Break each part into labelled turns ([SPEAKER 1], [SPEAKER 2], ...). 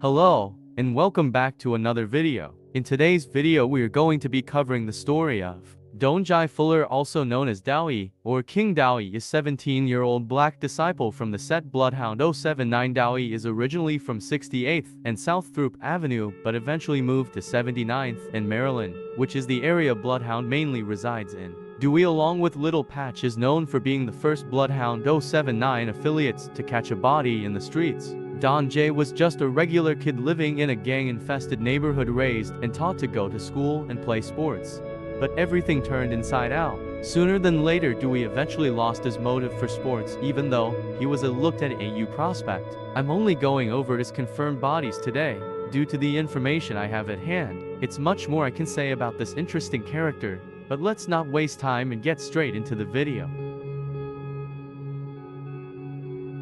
[SPEAKER 1] Hello, and welcome back to another video. In today's video we are going to be covering the story of Donji Fuller, also known as Douwey, or King Douwey, is 17-year-old black disciple from the set BloodHound 079. Douwey is originally from 68th and South Throop Avenue, but eventually moved to 79th and Maryland, which is the area BloodHound mainly resides in. Douwey, along with Little Patch, is known for being the first BloodHound 079 affiliates to catch a body in the streets. Donji was just a regular kid living in a gang-infested neighborhood, raised and taught to go to school and play sports. But everything turned inside out. Sooner than later, Douwey eventually lost his motive for sports, even though he was a looked-at AU prospect. I'm only going over his confirmed bodies today, due to the information I have at hand. It's much more I can say about this interesting character, but let's not waste time and get straight into the video.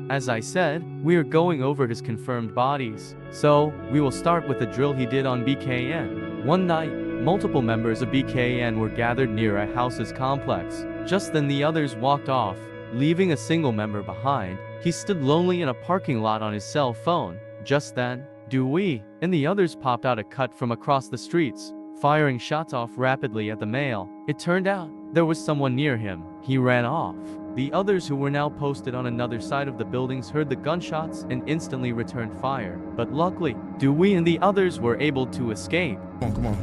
[SPEAKER 1] As I said, we are going over his confirmed bodies, so we will start with the drill he did on BKN. One night, multiple members of BKN were gathered near a house's complex. Just then the others walked off, leaving a single member behind. He stood lonely in a parking lot on his cell phone. Just then, Douwey and the others popped out a cut from across the streets, firing shots off rapidly at the male. It turned out there was someone near him. He ran off. The others, who were now posted on another side of the buildings, heard the gunshots and instantly returned fire. But luckily, Douwey and the others were able to escape.
[SPEAKER 2] Come on.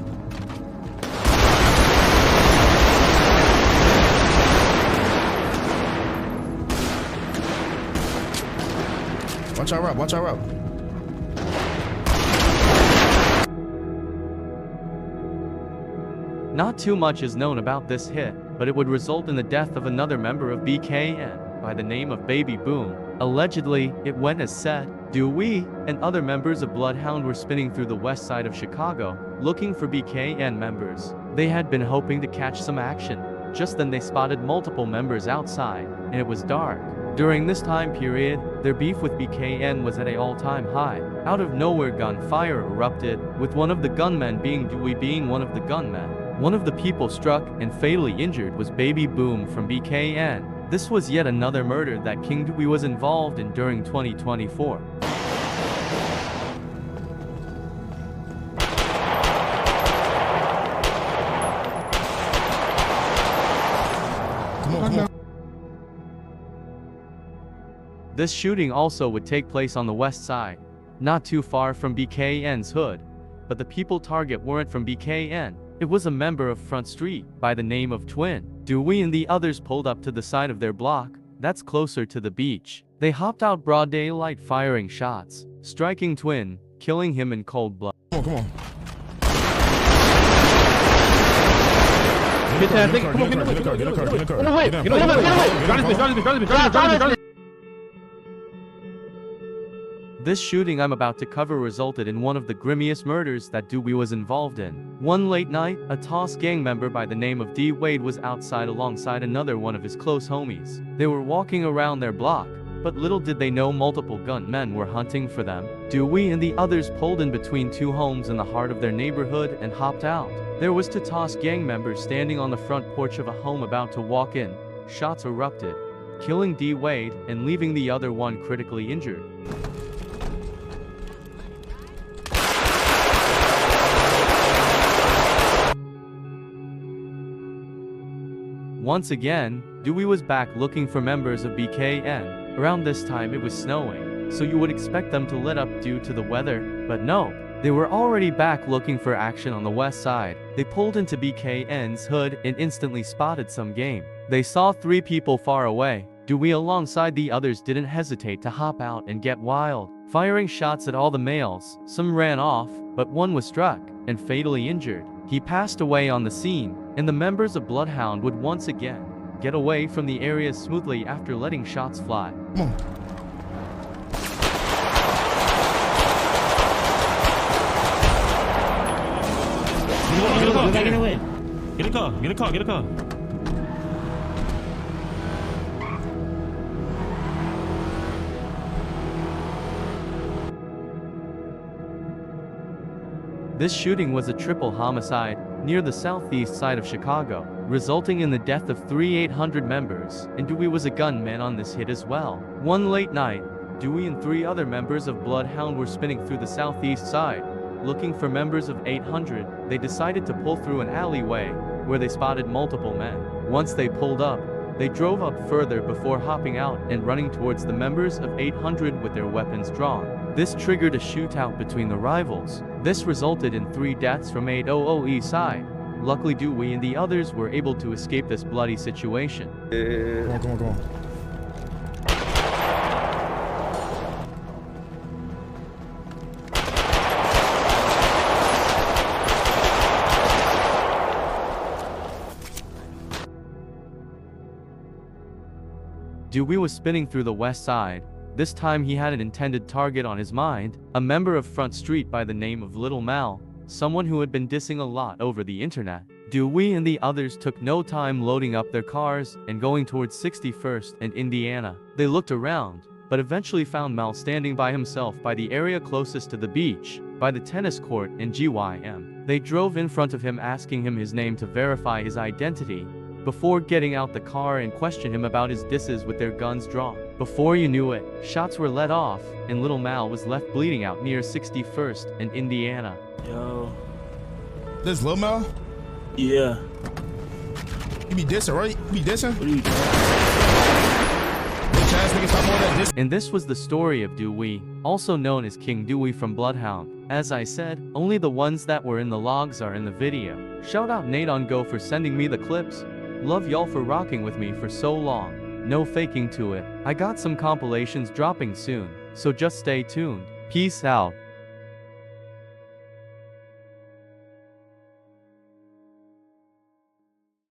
[SPEAKER 2] Watch our route.
[SPEAKER 1] Not too much is known about this hit, but it would result in the death of another member of BKN by the name of Baby Boom. Allegedly, it went as said. Douwey and other members of BloodHound were spinning through the west side of Chicago, looking for BKN members. They had been hoping to catch some action. Just then they spotted multiple members outside, and it was dark. During this time period, their beef with BKN was at an all-time high. Out of nowhere, gunfire erupted, with one of the gunmen being Douwey being one of the gunmen. One of the people struck and fatally injured was Baby Boom from BKN. This was yet another murder that King Douwey was involved in during 2024.
[SPEAKER 2] Come on.
[SPEAKER 1] This shooting also would take place on the west side, not too far from BKN's hood. But the people target weren't from BKN. It was a member of Front Street by the name of Twin. Douwey and the others pulled up to the side of their block, that's closer to the beach. They hopped out broad daylight, firing shots, striking Twin, killing him in cold blood.
[SPEAKER 2] Come on.
[SPEAKER 3] Get that thing. Come on, get in the car.
[SPEAKER 1] This shooting I'm about to cover resulted in one of the grimmiest murders that Douwey was involved in. One late night, a Toss gang member by the name of D. Wade was outside alongside another one of his close homies. They were walking around their block, but little did they know multiple gunmen were hunting for them. Douwey and the others pulled in between two homes in the heart of their neighborhood and hopped out. There was two Toss gang members standing on the front porch of a home about to walk in. Shots erupted, killing D. Wade and leaving the other one critically injured. Once again, Douwey was back looking for members of BKN. Around this time it was snowing, so you would expect them to let up due to the weather, but no. They were already back looking for action on the west side. They pulled into BKN's hood and instantly spotted some game. They saw three people far away. Douwey alongside the others didn't hesitate to hop out and get wild, firing shots at all the males. Some ran off, but one was struck and fatally injured. He passed away on the scene, and the members of BloodHound would once again get away from the area smoothly after letting shots fly.
[SPEAKER 2] Come on.
[SPEAKER 3] Get a car.
[SPEAKER 1] This shooting was a triple homicide near the southeast side of Chicago, resulting in the death of 3 800 members, and Douwey was a gunman on this hit as well. One late night, Douwey and 3 other members of BloodHound were spinning through the southeast side, looking for members of 800. They decided to pull through an alleyway, where they spotted multiple men. Once they pulled up, they drove up further before hopping out and running towards the members of 800 with their weapons drawn. This triggered a shootout between the rivals. This resulted in 3 deaths from 800 side. Luckily, Douwey and the others were able to escape this bloody situation.
[SPEAKER 2] Come on.
[SPEAKER 1] Douwey was spinning through the west side. This time he had an intended target on his mind, a member of Front Street by the name of Luh Mal, someone who had been dissing a lot over the internet. Douwey and the others took no time loading up their cars and going towards 61st and Indiana. They looked around, but eventually found Mal standing by himself by the area closest to the beach, by the tennis court and GYM. They drove in front of him asking him his name to verify his identity, before getting out the car and question him about his disses with their guns drawn. Before you knew it, shots were let off, and Luh Mal was left bleeding out near 61st and Indiana.
[SPEAKER 4] Yo.
[SPEAKER 2] This Luh Mal?
[SPEAKER 4] Yeah.
[SPEAKER 2] You be dissing, right? You be dissing?
[SPEAKER 4] What are you doing?
[SPEAKER 2] Bitch ass niggas stop all that diss.
[SPEAKER 1] And this was the story of Douwey, also known as King Douwey from BloodHound. As I said, only the ones that were in the logs are in the video. Shout out Nate on Go for sending me the clips. Love y'all for rocking with me for so long. No faking to it. I got some compilations dropping soon, so just stay tuned. Peace out.